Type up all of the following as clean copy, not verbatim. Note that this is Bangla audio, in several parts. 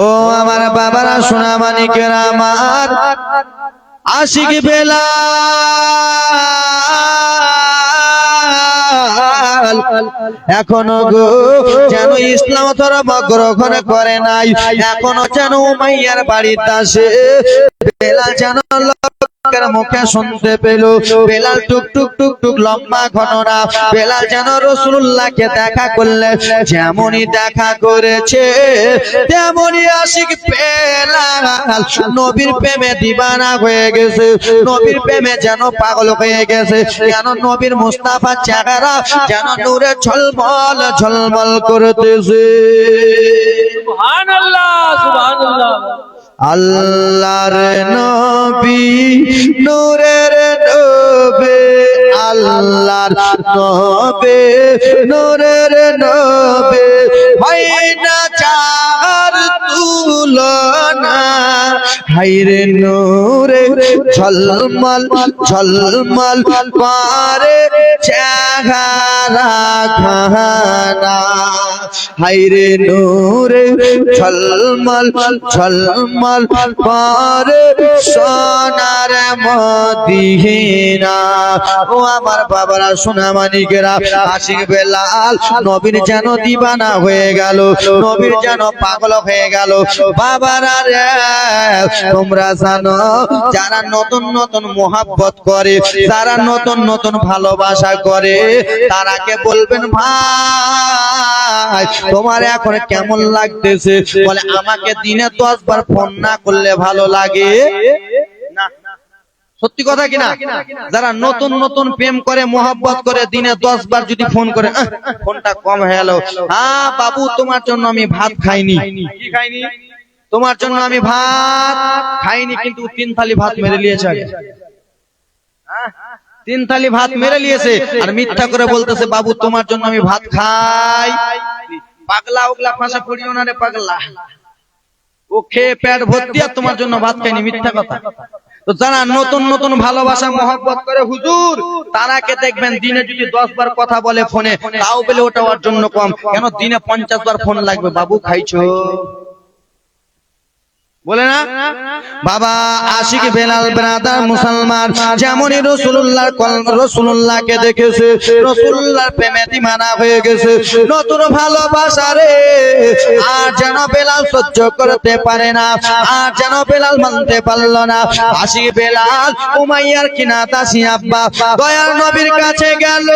ও আমার বাবারা সোনা মানিকেরা আমার আশিক বেলাল এখনো গো যেন ইসলাম ধর্ম গ্রহণ করে নাই, এখনো যেন উমাইয়ার বাড়িতে আসে। বেলাল যেন মুখে শুনতে পেল, বেলাল টুক টুক টুক টুক লম্বা ঘটনা। বেলাল যেন রাসূলুল্লাহকে দেখা করলে যেমনই দেখা করেছে তেমনই আশিক বেলাল নবীর প্রেমে দিবানা হয়ে গেছে, নবীর প্রেমে যেন পাগল হয়ে গেছে। কেন নবীর মুস্তাফা চেহারা যেন নূরে ঝলমল ঝলমল করতেছে। সুবহানাল্লাহ সুবহানাল্লাহ। আল্লাহর নবী নূরের নবী, আল্লাহর নবী নূরের নবী, হয় না যার তুলনা। হায়রে নূরে ঝলমল ঝলমল করে চেহারা খানা, হায়রে নূরে ঝলমল ঝলমল করে সোনার মদিনা। ও আমার বাবারা সোনা মানিকেরা, আশিক বেলাল নবীর যেন দিবানা হয়ে গেল, নবীর যেন পাগল হয়ে গেল। বাবারা রে তোমরা জানো যারা নতুন নতুন মোহাব্বত করে, যারা নতুন নতুন ভালোবাসা করে, তারাকে বলবেন ভাই তোমার এখন কেমন লাগতেছে? বলে আমাকে দিনে 10 বার ফোন না করলে ভালো লাগে না। সত্যি কথা কিনা? যারা নতুন নতুন প্রেম করে মোহাব্বত করে দিনে 10 বার যদি ফোন করে, ফোনটা কম হয়ে গেল। হ্যাঁ বাবু তোমার জন্য আমি ভাত খাইনি। কি খাইনি? তোমার জন্য আমি ভাত খাইনি, কিন্তু 3 থালি ভাত মেরে নিয়েছে। 3 থালি ভাত মেরে নিয়েছে আর মিথ্যা করে বলতেছে বাবু তোমার জন্য আমি ভাত খাই। পাগলা ওগলা ফাঁসা পড়িও না রে পাগলা, ও খেয়ে পেট ভর্তি আর তোমার জন্য ভাত খাইনি, মিথ্যা কথা। তো যারা নতুন নতুন ভালোবাসা মহব্বত করে হুজুর, তারাকে দেখবেন দিনে যদি 10 বার কথা বলে ফোনে, তাও বলে ওটা ওর জন্য কম। কেন দিনে 50 বার ফোন লাগবে, বাবু খাইছো বলে না। বাবা আশিক বেলাল ব্রাদার মুসলমান যেমনই রাসূলুল্লাহকে দেখেছে, রাসূলুল্লাহর প্রেমে দিওয়ানা হয়ে গেছে, নতুন ভালোবাসা রে আর যেন বেলাল সহ্য করতে পারে না, আর যেন বেলাল মানতে পারলো না। আশিক বেলাল উমাইয়ার কিনাতাসি আব্বা দয়াল নবীর কাছে গেল,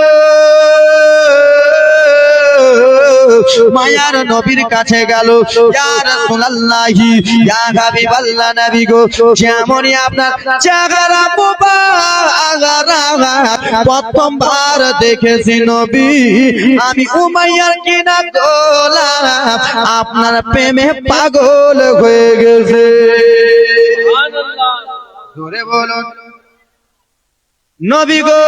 মায়ার নবীর কাছে গেল। ইয়া রাসূলুল্লাহি ইয়া হাবিবাল্লাহ নবী গো, যেমনই আপনার চেহারা মুবারক প্রথমবার দেখেছি নবী, আমি উমাইয়ার কিনা গোলাম আপনার প্রেমে পাগল হয়ে গেছে। সুবহানাল্লাহ। জোরে বলুন নবী গো,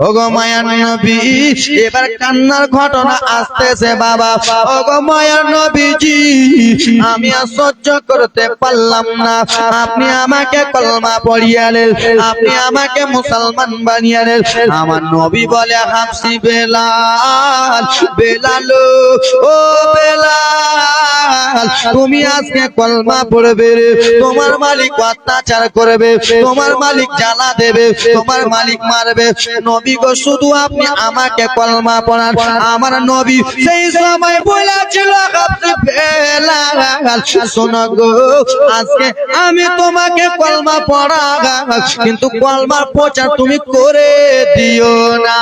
ওগো মায়ার নবী, এবার কান্নার ঘটনা আসতেছে বাবা। ওগো মায়ার নবীজি, আমি আর সহ্য করতে পারলাম না, আপনি আমাকে কলমা পড়িয়ালেন, আপনি আমাকে মুসলমান বানিয়ালেন। আমার নবী বলে হাফসি বেলাল, বেলাল ও বেলাল তুমি আজকে কলমা পড়বে রে, তোমার মালিক অত্যাচার করবে, তোমার মালিক জ্বালা দেবে, তোমার মালিক মারবে। নবী গো শুধু আপনি আমাকে কলমা পড়ান। আমার নবী সেই সময় বলেছিল শোনো গো, আজকে আমি তোমাকে কলমা পড়াবো, কিন্তু কলমার প্রচার তুমি করে দিও না।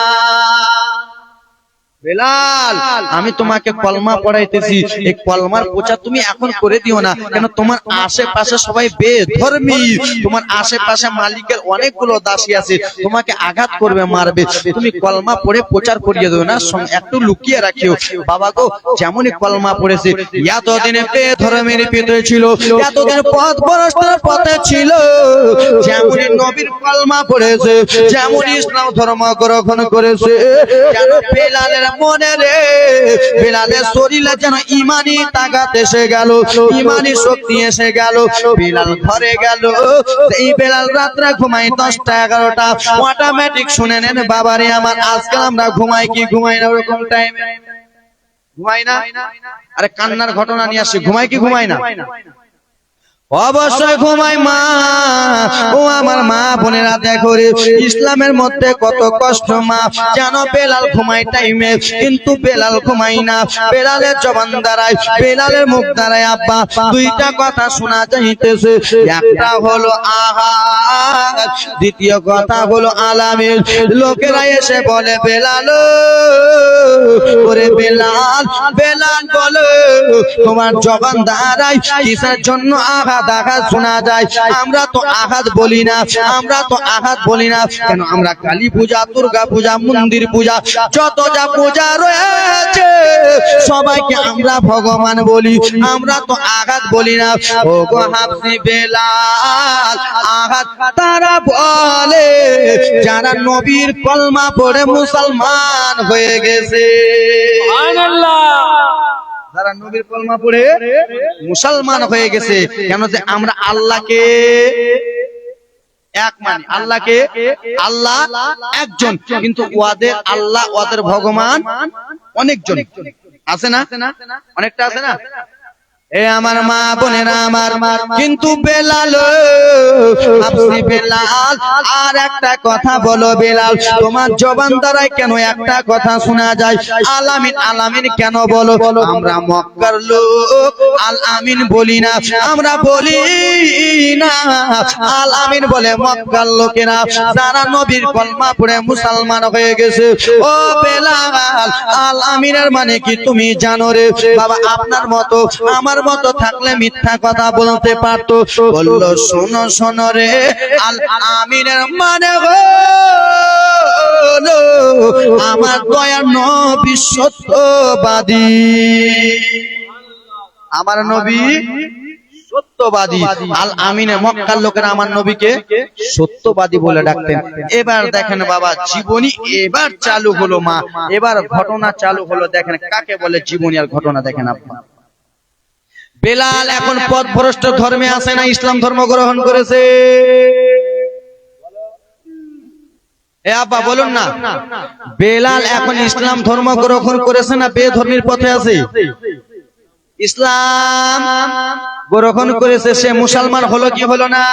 বেলাল আমি তোমাকে কলমা পড়াইতেছি, এই কলমার প্রচার তুমি এখন করে দিও না। কেন তোমার আশেপাশে সবাই বেধর্মী, তোমার আশেপাশে মালিকের অনেকগুলো দাসী আছে, তোমাকে আঘাত করবে, মারবে। তুমি কলমা পড়ে প্রচার করিয়ে দেও না, একটু লুকিয়ে রাখিও। বাবা গো যেমনই কলমা পড়েছে, এতদিনে বেধর্মের পিতে ছিল, এতদিন পথ ভ্রষ্টের পথে ছিল, যেমনই নবীর কলমা পড়েছে, যেমন ইসলাম ধর্ম গ্রহণ করেছে, যেন বেলালের মনে রে, বেলালের শরীরে যেন ইমানি তাকাত এসে গেল, ইমানি শক্তি এসে গেল। বেলাল ঘরে গেল, এই বেলাল রাত্রে ঘুমাই 10টা 11টা অটোমেটিক। শুনে নেন বাবারে আমার, আজকাল আমরা ঘুমাই কি ঘুমাই না ওরকম টাইমে? ঘুমাই না? আরে কান্নার ঘটনা নিয়ে আসছি, ঘুমাই কি ঘুমাই না? অবশ্যই ঘুমাই মা। ও আমার মা বোনেরা দেখো রে, ইসলামের মধ্যে কত কষ্ট মা। জানো বেলাল ঘুমাই টাইমে, কিন্তু বেলাল ঘুমাই না। বেলালের জবান দ্বারায়, বেলালের মুখ দ্বারায় আব্বা দুইটা কথা শোনা যাইতেছে। একটা হলো আহাদ, দ্বিতীয় কথা হলো আলামিন। লোকেরা এসে বলে বেলাল, ওরে বেলাল, বেলাল বলো তোমার জবান দ্বারায় কিসের জন্য আঘাত আঘাত শোনা যায়? আমরা তো আঘাত বলি না, আমরা তো আঘাত বলি না। কেন? আমরা কালী পূজা, দুর্গা পূজা, মন্দির পূজা, যত যা পূজা রয়েছে সবাইকে আমরা ভগবান বলি, আমরা তো আঘাত বলি না। ও গো হাফসি বেলাল, আঘাত তারা বলে যারা নবীর কলমা পড়ে মুসলমান হয়ে গেছে। সুবহানাল্লাহ। যারা নবীর কলমা পড়ে মুসলমান হয়ে গেছে। কেন? যে আমরা আল্লাহকে এক মানি, আল্লাহকে আল্লাহ একজন, কিন্তু ওদের আল্লাহ, ওদের ভগবান অনেকজন আছে না? অনেকটা আছে না? এ আমার মা বোনেরা আমার, কিন্তু বেলাল, হাফসি বেলাল, আর একটা কথা বলো বেলাল, তোমার জবান দ্বারাই কেন একটা কথা শোনা যায়? আলামিন আলামিন কেন বলো? আমরা মক্কার লোক আল আমিন বলি না, আমরা বলি না আল আমিন বলে মক্কার লোকেরা যারা নবীর কলমা পড়ে মুসলমান হয়ে গেছে। ও বেলাল, আল আমিনের মানে কি তুমি জানো রে? বাবা আপনার মতো আমার মতো থাকলে মিথ্যা কথা বলতে পারতো। বললো শোনো শোনো রে, আল আমিনের মানে হলো আমার দয়ার নবী সত্যবাদী। আমার নবী সত্যবাদী। আল আমিনে মক্কার লোকেরা আমার নবীকে সত্যবাদী বলে ডাকতেন। এবার দেখেন বাবা জীবনী এবার চালু হলো মা, এবার ঘটনা চালু হলো। দেখেন কাকে বলে জীবনী আর ঘটনা। দেখেন আপা, বেলাল এখন পথভ্রষ্ট ধর্মে আসে না, ইসলাম ধর্ম গ্রহণ করেছে। এ আব্বা বলুন না, বেলাল এখন ইসলাম ধর্ম গ্রহণ করেছে না বেধর্মীর পথে আছে? ইসলাম গ্রহণ করেছে, সে মুসলমান হলো কি হলো না?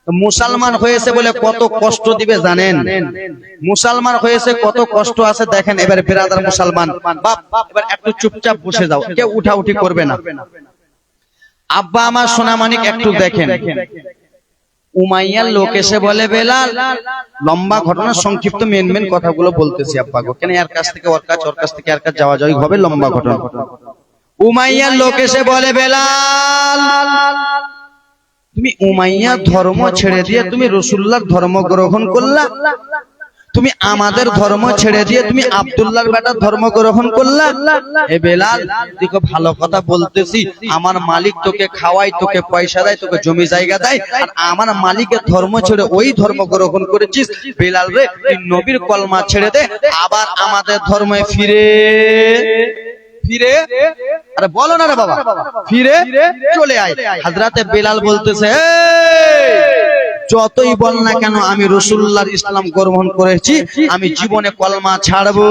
মুসলমান হয়েছে বলে কত কষ্ট দিবে জানেন? মুসলমান হয়েছে কত কষ্ট আছে দেখেন। এবার বিরাদার মুসলমান বাপ, এবার একটু চুপচাপ বসে যাও, কেউ উঠাউঠি করবে না। আব্বা আমার সোনামানিক একটু দেখেন, উমাইয়ার লোক এসে বলে বেলাল, লম্বা ঘটনা সংক্ষিপ্ত মেন মেন কথাগুলো বলতেছি আব্বা গো, কেন এর কাছ থেকে ওর কাছ, ওর কাছ থেকে এর কাছ যাওয়া যাওয়াই হবে, লম্বা ঘটনা। উমাইয়ার লোক এসে বলে বেলাল, তুমি উমাইয়া ধর্ম ছেড়ে দিয়ে তুমি রাসূলুল্লাহর ধর্ম গ্রহণ করলা, তুমি আমাদের ধর্ম ছেড়ে দিয়ে তুমি আব্দুল্লাহর বেটার ধর্ম গ্রহণ করলা। এ বেলাল দেখো ভালো কথা বলতেছি, আমার মালিক তোকে খাওয়ায়, তোকে পয়সা দেয়, তোকে জমি জায়গা দেয়, আর আমার মালিকের ধর্ম ছেড়ে ওই ধর্ম গ্রহণ করেছিস। বেলাল রে তুই নবীর কলমা ছেড়ে দে, আবার আমাদের ধর্মে ফিরে ফিরে, আরে বলো না রে বাবা, ফিরে চলে আয়। হযরতে বেলাল বলতেছে, যতই বল না কেন আমি রাসূলুল্লাহর ইসলাম গ্রহণ করেছি, আমি জীবনে কলমা ছাড়বো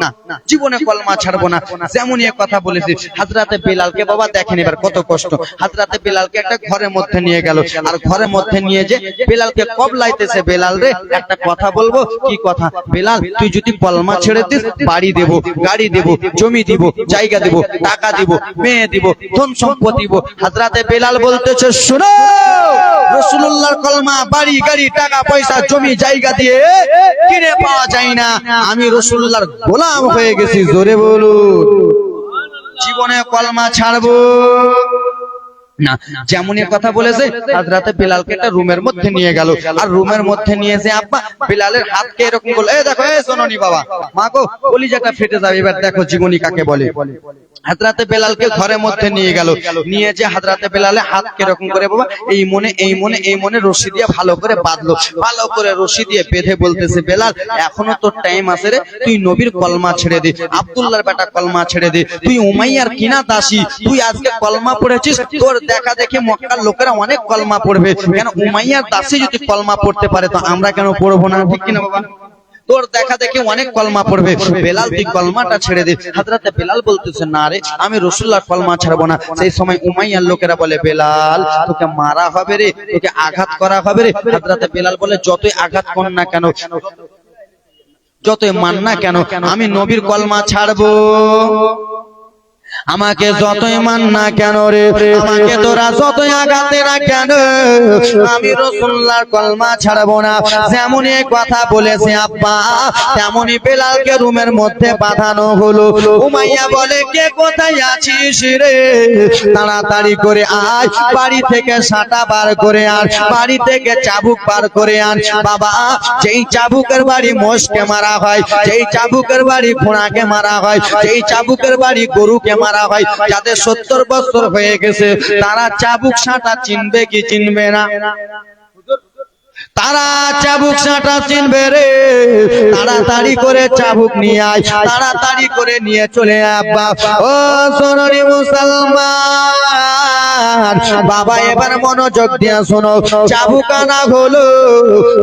না, জীবনে কলমা ছাড়বো না। যেমন এই কথা বলেছি হযরতে বেলালকে বাবা দেখেন এবার কত কষ্ট। হযরতে বেলালকে একটা ঘরের মধ্যে নিয়ে গেল, আর ঘরের মধ্যে নিয়ে যে বেলালকে কবলাইতেছে, বেলাল রে একটা কথা বলবো। কি কথা? বেলাল তুই যদি কলমা ছেড়ে দিস, বাড়ি দেব, গাড়ি দেব, জমি দিব, জায়গা দেব, টাকা দিব, মেয়ে দিব, ধন সম্পদ দিব। হযরতে বেলাল বলতেছে, শুনো, রাসূলুল্লাহর কলমা বাড়ি গাড়ি টাকা পয়সা জমি জায়গা দিয়ে কিনে পাওয়া যায় না। আমি রাসূলুল্লাহর গোলাম হয়ে গেছি। জোরে বলুন, জীবনে কলমা ছাড়বো না। যেমন কথা বলেছে হযরতে বেলালকে একটা রুমের মধ্যে নিয়ে গেল, আর রুমের মধ্যে নিয়ে যে আব্বা বেলালের হাতকে এরকম বলে, এই দেখো, এই শোনোনি বাবা, মা গো কলিজাটা ফেটে যাবে। এবার দেখো জীবনী কাকে বলে। হযরতে বেলালকে ঘরের মধ্যে নিয়ে গেল, নিয়ে যে হযরতে বেলালের হাতকে এরকম করে বাবা এই মনে এই মনে এই মনে রশি দিয়ে ভালো করে বাঁধলো, ভালো করে রশি দিয়ে বেঁধে বলতেছে, বেলাল এখনো তোর টাইম আছে রে, তুই নবীর কলমা ছেড়ে দে, আব্দুল্লাহর বেটা কলমা ছেড়ে দে, তুই উমাইয়ার কিনা দাসী, তুই আজকে কলমা পড়েছিস, তোর দেখা দেখে মক্কার লোকেরা অনেক কলমা পড়বে। কেন? উমাইয়ার দাসী যদি কলমা পড়তে পারে তো আমরা কেন পড়বো না? ঠিক কিনা বাবা? তোর দেখা দেখি অনেক কলমা পড়বে, বেলাল তুই কলমাটা ছেড়ে দে। হযরতে বেলাল বলতেছে না রে, আমি রাসূলুল্লাহ কলমা ছাড়বো না। সেই সময় উমাইয়ার লোকেরা বলে বেলাল তোকে মারা হবে রে, তোকে আঘাত করা হবে রে। হযরতে বেলাল বলে যতই আঘাত কর না কেন, যতই মান না কেন, আমি নবীর কলমা ছাড়বো। আমাকে যতই মান না কেন রে, আমাকে তোরা যতই আঘাতে না কেন, আমি রাসূলুল্লাহর কলমা ছাড়বো না। যেমনই কথা বলেছে আব্বা, তেমনই বেলালকে রুমের মধ্যে পাঠানো হলো। উমাইয়া বলে কে কোথায় আছিস রে, তাড়াতাড়ি করে আয়, বাড়ি থেকে সাঁটা বার করে আন, বাড়ি থেকে চাবুক বার করে আন। বাবা, যেই চাবুকের বাড়ি মোষকে মারা হয়, যেই চাবুকের বাড়ি ঘোড়াকে মারা হয়, যেই চাবুকের বাড়ি গরুকে মারা হয়, যাদের 70 বছর হয়ে গেছে তারা চাবুক সাঁটা চিনবে কি চিনবে না? তারা চাবুক সাঁটা চিনবে রে। তাড়াতাড়ি করে চাবুক নিয়ে আয়, তাড়াতাড়ি করে নিয়ে চলে আব্বা। ও সোনারি মুসলমান বাবা, এবার মনোযোগ দিয়ে শোনো। চাবুক আনা হলো,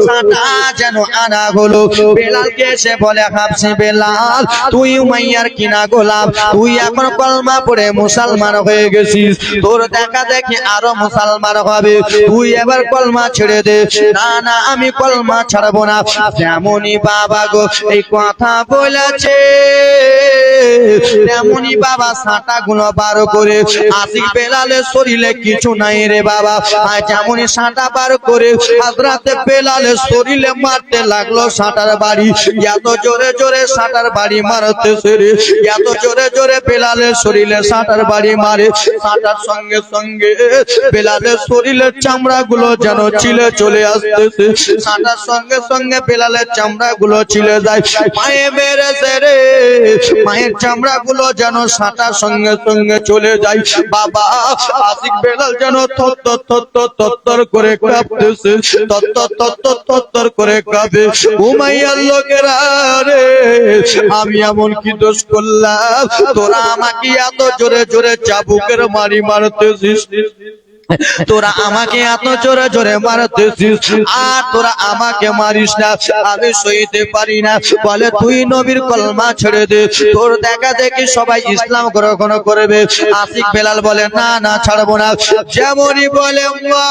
সাঁটা যেন আনা হলো। বেলালকে এসে বলে হাবশি বেলাল, তুই উমাইয়ার কিনা গোলাম, তুই এখন কলমা পড়ে মুসলমান হয়ে গেছিস, তোর দেখা দেখি আরো মুসলমান হবে, তুই এবার কলমা ছেড়ে দে। না না, আমি কলমা ছাড়বো না। যেমনই বাবা গো এই কথা বলেছে, তেমনই বাবা সাঁটা গুলো বার করে, আশিক বেলালের শরীরে কিছু নাই রে বাবা। আর যেমনই সাঁটা বার করে হযরতে বেলালের শরীরে মারতে লাগলো সাঁটার বাড়ি। এত জোরে জোরে সাঁটার বাড়ি মারতেছে রে, এত জোরে জোরে বেলালের শরীরে সাঁটার বাড়ি মারে। সাঁটার সঙ্গে সঙ্গে বেলালের শরীরের চামড়া গুলো যেন ছিলে চলে আসতেছে। সাঁটার সঙ্গে সঙ্গে বেলালের চামড়া গুলো ছিলে যায়। মায়ে মেরেছে রে, মায়ের চামড়া গুলো যেন সাঁটার সঙ্গে সঙ্গে চলে যায়। বাবা, আশিক বেলাল যেন থরথর থরথর থরথর করে কাঁপতেছে, থরথর থরথর থরথর করে কাঁপে। উমাইয়ার লোকেরা রে, আমি এমন কি দোষ করলাম, তোরা আমাকে এত জোরে জোরে চাবুকের মারি মারতেছিস, তোরা আমাকে এত জোরে জোরে মারতেছিস, আর তোরা আমাকে মারিস না, আমি সইতে পারি না। বলে তুই নবীর কলমা ছেড়ে দে, তোর দেখা দেখি সবাই ইসলাম গ্রহণ করবে। আশিক বেলাল বলে না না, ছাড়বো না। যেমনই বলে মা,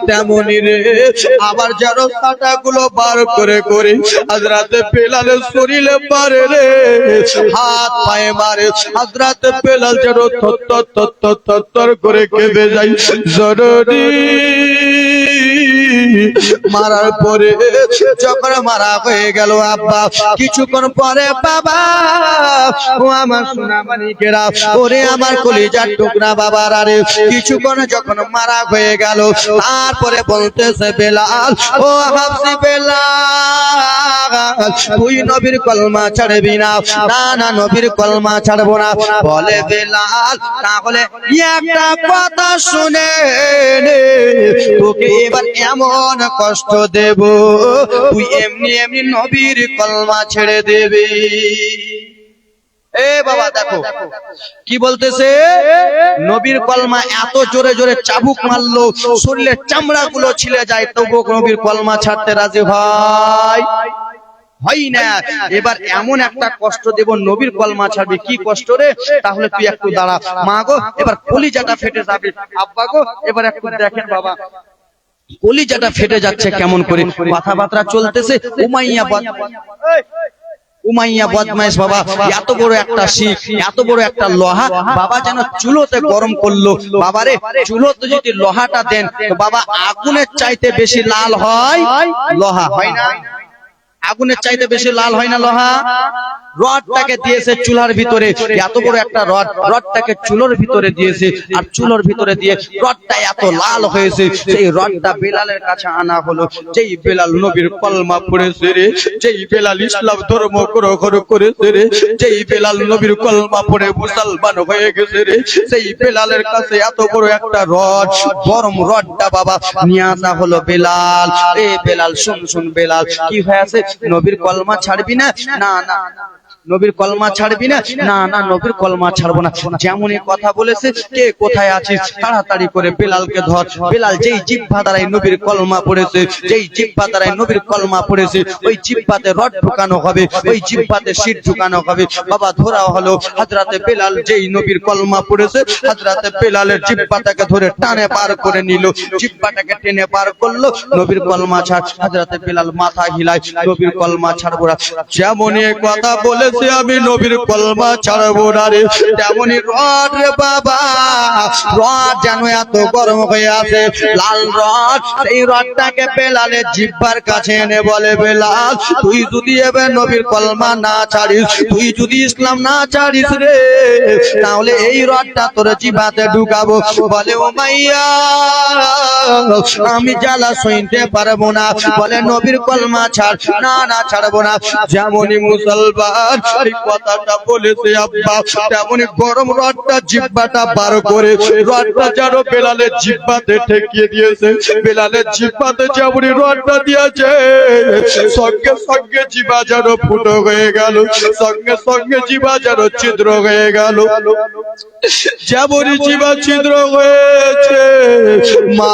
তেমনই রে আবার যেন কাঁটা গুলো বার করে করে হযরতে বেলালের শরীরে মারে রে, হাত পায়ে মারে। হযরতে বেলাল যেন থরথর থরথর থরথর করে কেঁপে যায়। জরুরি মারার পরে যখন মারা হয়ে গেল আব্বা, কিছুক্ষণ পরে বাবা, ও আমার সোনা মানিকেরা, ওরে আমার কলিজার টুকরা বাবার, আরে কিছুক্ষণ যখন মারা হয়ে গেল, তারপরে বলতেছে বেলাল, ও হাবশি বেলাল, তুই নবীর কলমা ছাড়বি না? না না, নবীর কলমা ছাড়বো না। বলে বেলাল, তাহলে একটা কথা শুনে নে, তোকে এবার এমন কষ্ট দেব, তুই এমনি এমনি নবীর কলমা ছেড়ে দেবে। এ বাবা দেখো কি বলতেছে, নবীর কলমা এত জোরে জোরে চাবুক মারলো, শরীরের চামড়া গুলো ছিলে যায়, তবুও নবীর কলমা ছাড়তে রাজি হয় হয় না। এবার এমন একটা কষ্ট দেব, নবীর কলমা ছাড়বি। কি কষ্ট রে? তাহলে তুই একটু দাঁড়া। মা গো, এবার কলিজাটা ফেটে যাবে। আব্বা গো, এবার একটু দেখেন বাবা, কলিজাটা ফেটে যাচ্ছে কেমন করে। কথাবার্তা চলতেছে। উমাইয়া বদমাইশ বাবা, এত বড় একটা শিখ, এত বড় একটা লোহা বাবা যেন চুলোতে গরম করলো। বাবারে, চুলোতে যদি লোহাটা দেন তো বাবা আগুনের চাইতে বেশি লাল হয় লোহা, হয় না? আগুনের চাইতে বেশি লাল হয় না লোহা? রডটাকে দিয়েছে চুলার ভিতরে, এত বড় একটা রড, রডটাকে চুলোর ভিতরে দিয়েছে, আর চুলোর ভিতরে দিয়ে রডটা এত লাল হয়েছে। সেই রডটা বেলালের কাছে আনা হলো। যেই বেলাল নবীর কলমা পড়েছে রে, যেই বেলাল ইসলাম ধর্ম গ্রহণ করেছে রে, যেই বেলাল নবীর কলমা পড়ে মুসলমান হয়ে গেছে রে, সেই বেলালের কাছে এত বড় একটা রড, গরম রডটা বাবা নিয়ে আসা হলো। বেলাল, এ বেলাল শুন শুন বেলাল, কি হয়েছে? নবীর কলমা ছাড়বি না? না না, নবীর কলমা ছাড়বি না? না না, নবীর কলমা ছাড়বো না। যেমনই কথা বলেছে, কে কোথায় আছিস তাড়াতাড়ি করে বেলালকে ধর। বেলাল যেই জিহ্বা দ্বারাই নবীর কলমা পড়েছে, যেই জিহ্বা দ্বারাই নবীর কলমা পড়েছে, ওই জিহ্বাতে রড ঢুকানো হবে, ওই জিহ্বাতে শীত ঢুকানো হবে। বাবা ধরা হলো হযরতে বেলাল যেই নবীর কলমা পড়েছে, হযরতে বেলালের জিহ্বাটাকে ধরে টানে পার করে নিল, জিহ্বাটাকে টেনে পার করলো। নবীর কলমা ছাড়। হযরতে বেলাল মাথা হিলায়, নবীর কলমা ছাড়বো না। যেমনই কথা বলেছে আমি নবীর কলমা ছাড়বো না রে, তেমনই রড রে বাবা, রড যেন এত গরম হয়ে আছে, লাল রড। সেই রডটাকে বেলালের জিহ্বার কাছে এনে বলে, বেলাল তুই যদি এবার নবীর কলমা না ছাড়িস, তুই যদি ইসলাম না ছাড়িস রে, তাহলে এই রডটা তোর জিহ্বাতে ঢুকাবো। বলে উমাইয়া আমি জ্বালা সইতে পারবো না। বলে নবীর কলমা ছাড়। না না, ছাড়বো না। যেমনই মুসলমান এই কথাটা বলেছে আব্বা, তেমনই গরম রডটা জিহ্বাটা বার করে রডটা যেন বেলালের জিহ্বাতে ঠেকিয়ে দিয়েছে। বেলালের জিহ্বাতে যেমনই রডটা দিয়েছে, সঙ্গে সঙ্গে জিহ্বা যেন ফুটো হয়ে গেল, সঙ্গে সঙ্গে জিহ্বা যেন ছিদ্র হয়ে গেল। যেমনই জিহ্বা ছিদ্র হয়েছে, মা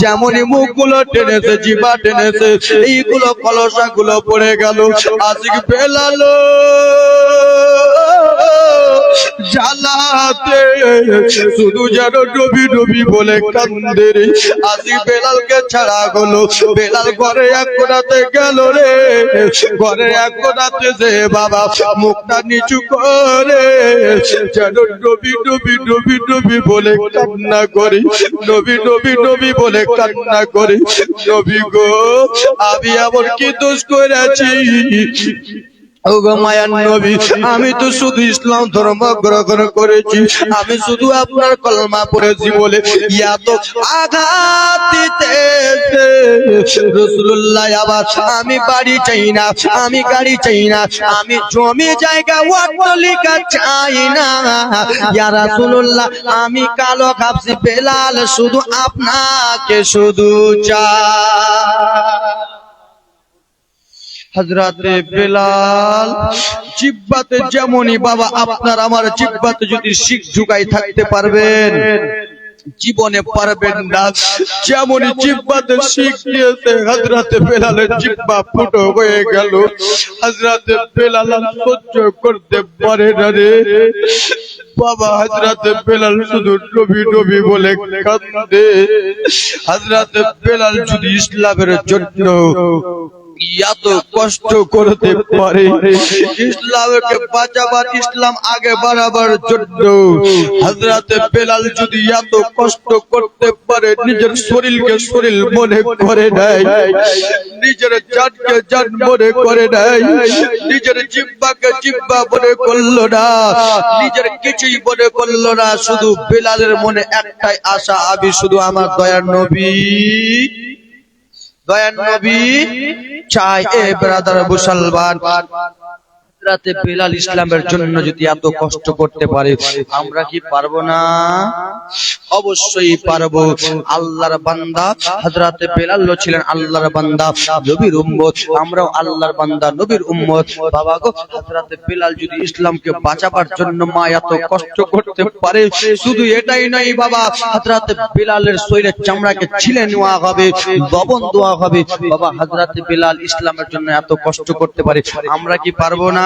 যেমনই মুখগুলো টেনেছে, জিহ্বা টেনেছে, এইগুলো কলসা গুলো পড়ে গেল। আজকে বেলাল জ্বালাতে শুধু যেন ডুবি ডুবি বলে কান্দে রে। আজকে বেলালকে ছাড়া হলো, বেলাল ঘরে এক কোণাতে গেল রে, ঘরে এক কোণাতে যে বাবা মুখটা নিচু করে যেন ডুবি ডুবি ডুবি ডুবি বলে কান্না করে, নবী নবী নবী বলে কান্না করে। নবী গো, আমি এমন কি দোষ করেছি? ওগো মায়ার নবী, আমি তো শুধু ইসলাম ধর্ম গ্রহণ করেছি, আমি শুধু আপনার কলমা পড়েছি বলে এত আঘাত দিতেছে রাসূলুল্লাহ। আবার আমি বাড়ি চাই না, আমি গাড়ি চাই না, আমি জমি জায়গা অট্টালিকা চাই না। ইয়া রাসূলুল্লাহ, আমি কালো খাবছি বেলাল শুধু আপনাকে শুধু চাই। হযরতে বেলাল জিহ্বাতে যেমনই বাবা আপনার আমার জিহ্বাতে যদি শিখ ঢুকাই থাকতে পারবেন, জীবনে পারবেন না। যেমনই জিহ্বাতে শিখ দিয়েছে, হযরতে বেলালের জিহ্বা ফুটো হয়ে গেল। হযরতে বেলাল সহ্য করতে পারে না রে বাবা। হযরতে বেলাল শুধু নবী নবী বলে কাঁদে। হযরতে বেলাল যদি ইসলামের জন্য এত কষ্ট করতে পারে, ইসলামকে বাঁচাবার, ইসলাম আগে বাড়াবার জন্য হযরতে বেলাল যদি এত কষ্ট করতে পারে, নিজের শরীরকে শরীর মনে করে নেয়, নিজের জানকে জান মনে করে নেয়, নিজের জিহ্বাকে জিহ্বা মনে করলো না, নিজের কিছুই মনে করলো না। শুধু বেলালের মনে একটাই আশা, আমি শুধু আমার দয়ার নবী, দয়ার নবী চাই। এ ব্রাদার মুসলমান, হযরতে বেলাল ইসলামের জন্য যদি এত কষ্ট করতে পারে, আমরা কি পারবো না? অবশ্যই পারবো। আল্লাহর বান্দা হযরতে বেলাল ছিলেন আল্লাহর বান্দা, নবীর উম্মত। আমরাও আল্লাহর বান্দা, নবীর উম্মত। বাবা গো, হযরতে বেলাল যদি ইসলামকে বাঁচাবার জন্য মা এত কষ্ট করতে পারে, শুধু এটাই নয় বাবা, হযরতে বেলালের শরীরের চামড়াকে ছিলে নেওয়া হবে, লবণ দেওয়া হবে। বাবা হযরতে বেলাল ইসলামের জন্য এত কষ্ট করতে পারে, আমরা কি পারবো না?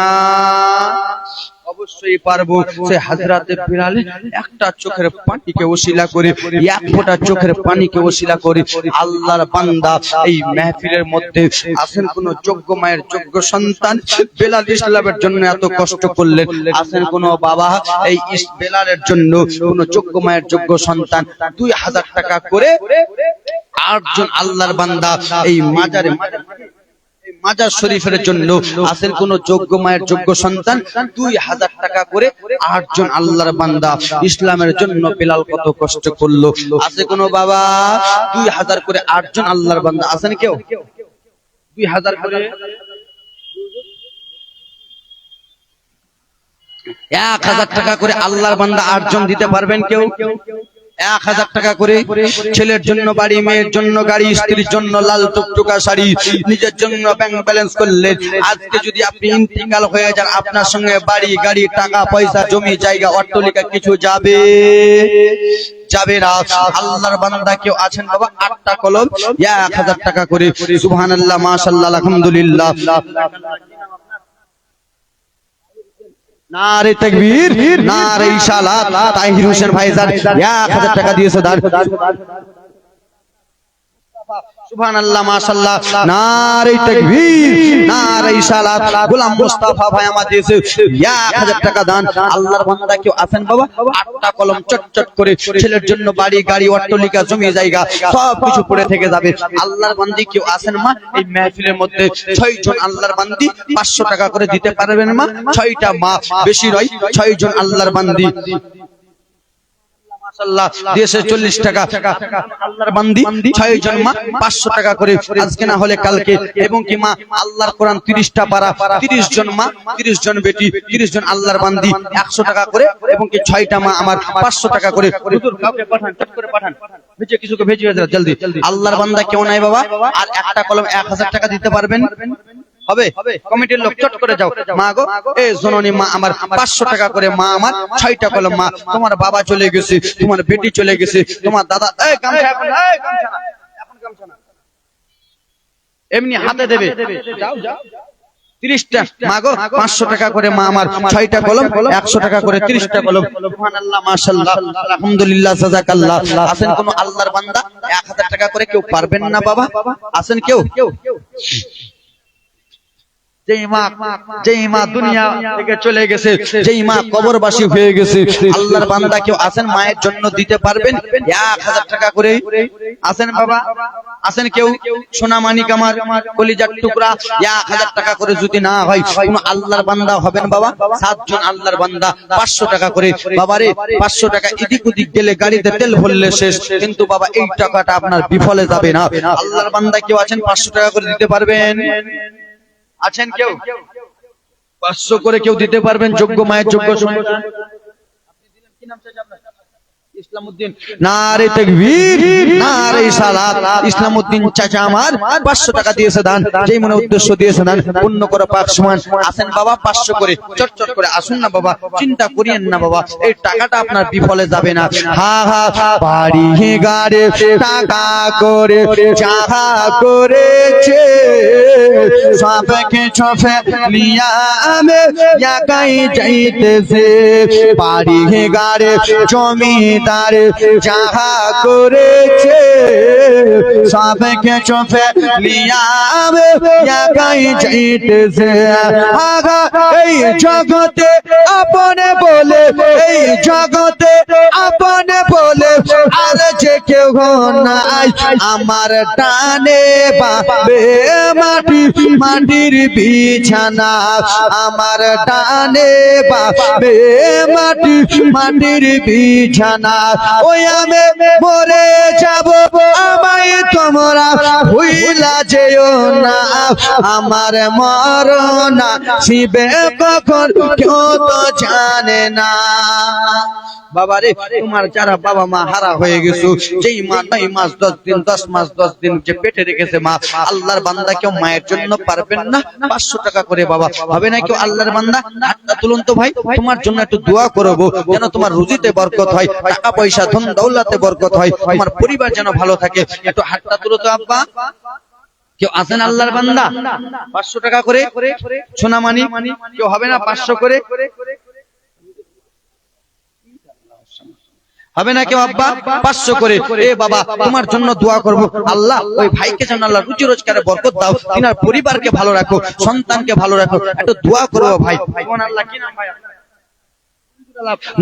অবশ্যই পারবো। সে হযরতে বেলাল একটা চোখের পানিকে ওসিলা করে, এক ফোঁটা চোখের পানিকে ওসিলা করে আল্লাহর বান্দা এই মাহফিলের মধ্যে আসেন কোন যোগ্য মায়ের যোগ্য সন্তান, বেলাল ইসলামের জন্য এত কষ্ট করলেন। আসেন কোন বাবা এই বেলালের জন্য, কোন যোগ্য মায়ের যোগ্য সন্তান 2000 টাকা করে 8 জন আল্লাহর বান্দা এই মাজারে মাজার শরীফের জন্য আসেন কোন যোগ্য মায়ের যোগ্য সন্তান 2000 টাকা করে 8 জন আল্লাহর বান্দা ইসলামের জন্য বেলাল কত কষ্ট করলো। আছে কোন বাবা 2000 করে 8 জন আল্লাহর বান্দা আছেন কেউ? 2000 করে 1000 টাকা করে আল্লাহর বান্দা 8 জন দিতে পারবেন কেউ? 1000 টাকা করে ছেলের জন্য বাড়ি, মেয়ের জন্য গাড়ি, স্ত্রীর জন্য লাল টুকটুকা শাড়ি, নিজের জন্য ব্যাংক ব্যালেন্স করলেন। আজকে যদি আপনি ইন্তিকাল হয়ে যান, আপনার সঙ্গে বাড়ি, গাড়ি, টাকা পয়সা, জমি জায়গা, অট্টালিকা কিছু যাবে যাবে না। আল্লাহর বান্দা কেউ আছেন বাবা? 8টা কলম 1000 টাকা করে। সুবহানাল্লাহ, মাশাআল্লাহ, আলহামদুলিল্লাহ। নারে তাকবীর, নারে ইশারাত। তাহির হোসেন ভাইজান 1000 টাকা দিয়েছে দান। সুবহানাল্লাহ, মাশাআল্লাহ, নারে তাকবীর, নারে ইশারাত। গোলাম মুস্তাফা ভাই আমার দিয়েছে 1000 টাকা দান। আল্লাহর বান্দা কেউ আছেন বাবা? 8টা কলম চটচট করে ছেলের জন্য বাড়ি, গাড়ি, অট্টালিকা, জমি জায়গা সব কিছু পড়ে থেকে যাবে। আল্লাহর বান্দি কেউ আছেন মা? এই মাহফিলের মধ্যে 6 জন আল্লাহর বান্দি 500 টাকা করে দিতে পারবেন মা? 6টা মা, বেশি নয়, 6 জন আল্লাহর বান্দি মাশাআল্লাহ দিয়েছে 40 টাকা। আল্লাহর বান্দি 6 জন মা 500 টাকা করে, আজকে না হলে কালকে। এবং কি মা আল্লাহর কোরআন 30টা পারা, 30 জন মা, 30 জন বেটি, 30 জন আল্লাহর বান্দি 100 টাকা করে। এবং কি 6টা মা আমার 500 টাকা করে। হুজুর কাউকে পাঠান, চট করে পাঠান, ভেজে কিছুকে ভেজিয়ে দাও জলদি। আল্লাহর বান্দা কেউ নাই বাবা? আর একটা কলম 1000 টাকা দিতে পারবেন? হবে? কমিটির লোক চট করে যাও। মা গো, এই জননী মা আমার 500 টাকা করে। মা আমার 6টা কলম। মা তোমার বাবা চলে গেছে, তোমার বেটি চলে গেছে, তোমার দাদা, এই গামছা এখন, এই গামছা না, এখন গামছা না, এমনি হাতে দেবে, যাও যাও। 30টা মা গো 500 টাকা করে। মা আমার 6টা কলম 100 টাকা করে, 30টা কলম। সুবহানাল্লাহ, মাশাআল্লাহ, আলহামদুলিল্লাহ, জাযাকাল্লাহ। আছেন কোন আল্লাহর বান্দা 1000 টাকা করে কেউ পারবেন না বাবা? আছেন কেউ? যেই মা দুনিয়া থেকে চলে গেছে, যেই মা কবরবাসী হয়ে গেছে, আল্লাহর বান্দা কেউ আছেন মায়ের জন্য দিতে পারবেন 1000 টাকা করে? আছেন বাবা? আছেন কেউ? সোনা মানিক আমার কলিজার টুকরা 1000 টাকা করে যদি না হয় কোন আল্লাহর বান্দা হবেন বাবা? 7 জন আল্লাহর বান্দা 500 টাকা করে। বাবারে 500 টাকা এদিক ওদিক গেলে গাড়িতে তেল ভরলে শেষ, কিন্তু বাবা এই টাকাটা আপনার বিফলে যাবে না। আল্লাহর বান্দা কেউ আছেন 500 টাকা করে দিতে পারবেন? আছেন কেউ? 500 করে কেউ দিতে পারবেন? যোগ্য মায়ের যোগ্য সন্তান। আপনি দিলেন কি নাম চাচা আপনার? ইসলামউদ্দিন। নারে তাকবীর, নারে সালাত। ইসলামউদ্দিন চাচা আমার 500 টাকা দিয়েছে দান। যেই মনে উদ্দেশ্য দিয়েছে দান পূর্ণ করে পাক সমান। আছেন বাবা 500 করে? চটচট করে আসুন না বাবা, চিন্তা করিয়েন না বাবা, এই টাকাটা আপনার বিফলে যাবে না। হা হা, বাড়ি গাড়ি টাকা করে যাহা করেছে, সবকে চোখে লিয়া আমি একাই যাইতেছে। বাড়ি গাড়ি জমিদার যাহা করেছে, সবকে চোখে লিয়া আমি একাই যাইতেছে। আগা এই জগতে আপনে বলে, এই জগতে আপনে বলে আর যে কেউ নাই। আমার টানে বাবে মাটি, মাটির বিছানা। আমার টানে বাবে মাটি, মাটির বিছানা। ওই আমি মরে যাব, আমায় তোমরা ভুইলা যেও না। আমার মরণ শিবে কখন কেউ তো জানে না। বাবারে তোমার যারা বাবা মা হারা হয়ে গেছো, যেই মা 9 মাস 10 দিন 10 মাস 10 দিন যে পেটে রেখেছে মা, আল্লাহর বান্দা কেউ মায়ের জন্য পারবেন না? 500 টাকা করে বাবা। হবে না কেউ আল্লাহর বান্দা? হাতটা তুলুন তো ভাই, তোমার জন্য একটু দোয়া করব যেন তোমার রুজিতে বরকত হয়, টাকা পয়সা ধন দৌলতে বরকত হয়, তোমার পরিবার যেন ভালো থাকে। একটু হাতটা তুলো তো আব্বা। কেউ আছেন আল্লাহর বান্দা? 500 টাকা করে সোনামানি কেউ হবে না? 500 করে হবে না কেউ আব্বা? 500 করে। এ বাবা তোমার জন্য দোয়া করব, আল্লাহ ওই ভাইকে যেন আল্লাহ রুজি রোজগারে বরকত দাও, তিনার পরিবারকে ভালো রাখো, সন্তানকে ভালো রাখো। একটু দোয়া করব ভাই। কোন আল্লাহ কি নাম ভাই?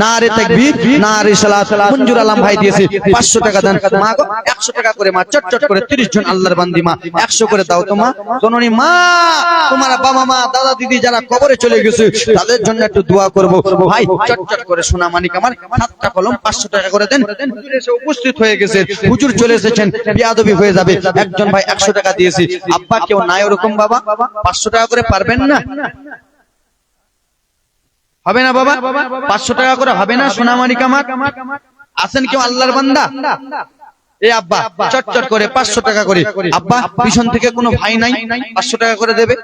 নারে তাকবীর, নারে সালাত। মঞ্জুর আলম ভাই দিয়েছে 500 টাকা দেন। মা গো 100 টাকা করে মা, চটচট করে 30 জন আল্লাহর বান্দি মা 100 করে দাও তো মা। জননী মা, তোমার বাবা মা দাদা দিদি যারা কবরে চলে গেছে তাদের জন্য একটু দোয়া করব ভাই। চটচট করে সোনা মানিক আমার 7টা কলম 500 টাকা করে দেন। হুজুর এসে উপস্থিত হয়ে গেছে, হুজুর চলে এসেছেন, বিয়াদবি হয়ে যাবে। একজন ভাই 100 টাকা দিয়েছে। আব্বা কেউ নাই ওরকম বাবা? 500 টাকা করে পারবেন না? হবে না বাবা? 500 টাকা করে হবে না সোনামানিক আমার? আছেন কেউ আল্লাহর বান্দা? এ আব্বা চটচট করে 500 টাকা করে, আব্বা পিছন থেকে কোনো ভাই নাই 500 টাকা করে দেবে।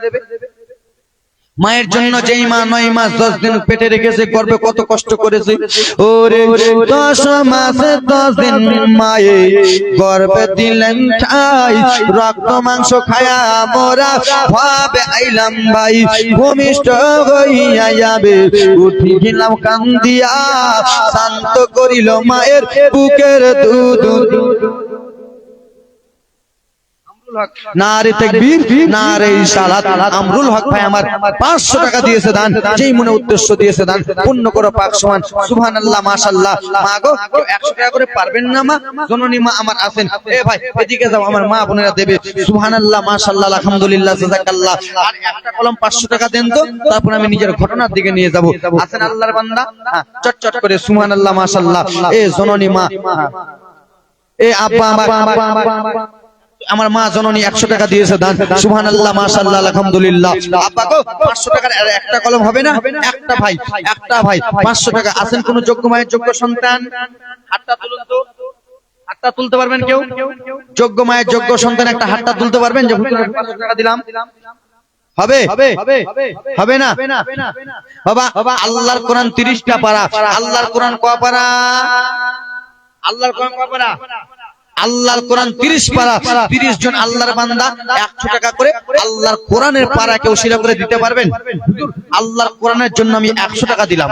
মায়ের জন্য যেই মা 9 মাস 10 দিন পেটে রেখেছে, গর্ভে কত কষ্ট করেছে, ওরে 10 মাস 10 দিন মায়ে গর্ভে দিলেন ঠাই, রক্ত মাংস খায়া মোরা ভাবে আইলাম ভাই, ভূমিষ্ঠ হইয়া যাবে, উঠি গেলাম কান্দিয়া, শান্ত করিল মায়ের বুকের দুধ। নারে তাকবীর, নারে ইসালাত। আমরুল হক ভাই আমার 500 টাকা দিয়েছে দান, যেই মনে উদ্দেশ্য দিয়েছে দান পূর্ণ করো পাক সমান। সুবহানাল্লাহ, মাশাআল্লাহ। মা গো 100 টাকা করে পারবেন না মা? জননী মা আমার আছেন, এ ভাই এদিকে যাও, আমার মা বোনেরা দেবে। সুবহানাল্লাহ, মাশাআল্লাহ, আলহামদুলিল্লাহ, জাযাকাল্লাহ। আর একটা কলম 500 টাকা দেন তো, তারপর আমি নিজের ঘটনার দিকে নিয়ে যাব। আছেন আল্লাহর বান্দা? চটচট করে সুবহানাল্লাহ, মাশাআল্লাহ। এ জননী মা, এ আব্বা আমার মা জননী 100 টাকা দিয়েছে দান। সুবহানাল্লাহ, মাশাআল্লাহ, আলহামদুলিল্লাহ। আব্বা গো 500 টাকার একটা কলম হবে না? একটা ভাই 500 টাকা। আছেন কোন যোগ্য মায়ের যোগ্য সন্তান? হাতটা তুলুন তো। হাতটা তুলতে পারবেন কেউ? যোগ্য মায়ের যোগ্য সন্তান একটা হাতটা তুলতে পারবেন যে হুজুর 500 টাকা দিলাম? হবে? হবে না বাবা। আল্লাহর কোরআন 30টা পারা। আল্লাহর কোরআন কয় পারা? আল্লাহর কোরআন কয় পারা? আল্লাহর কোরআন 30 পারা। 30 জন আল্লাহর বান্দা 100 টাকা করে আল্লাহর কোরআনের পারা কেউ শিরা করে দিতে পারবেন? আল্লাহর কোরআনের জন্য আমি 100 টাকা দিলাম,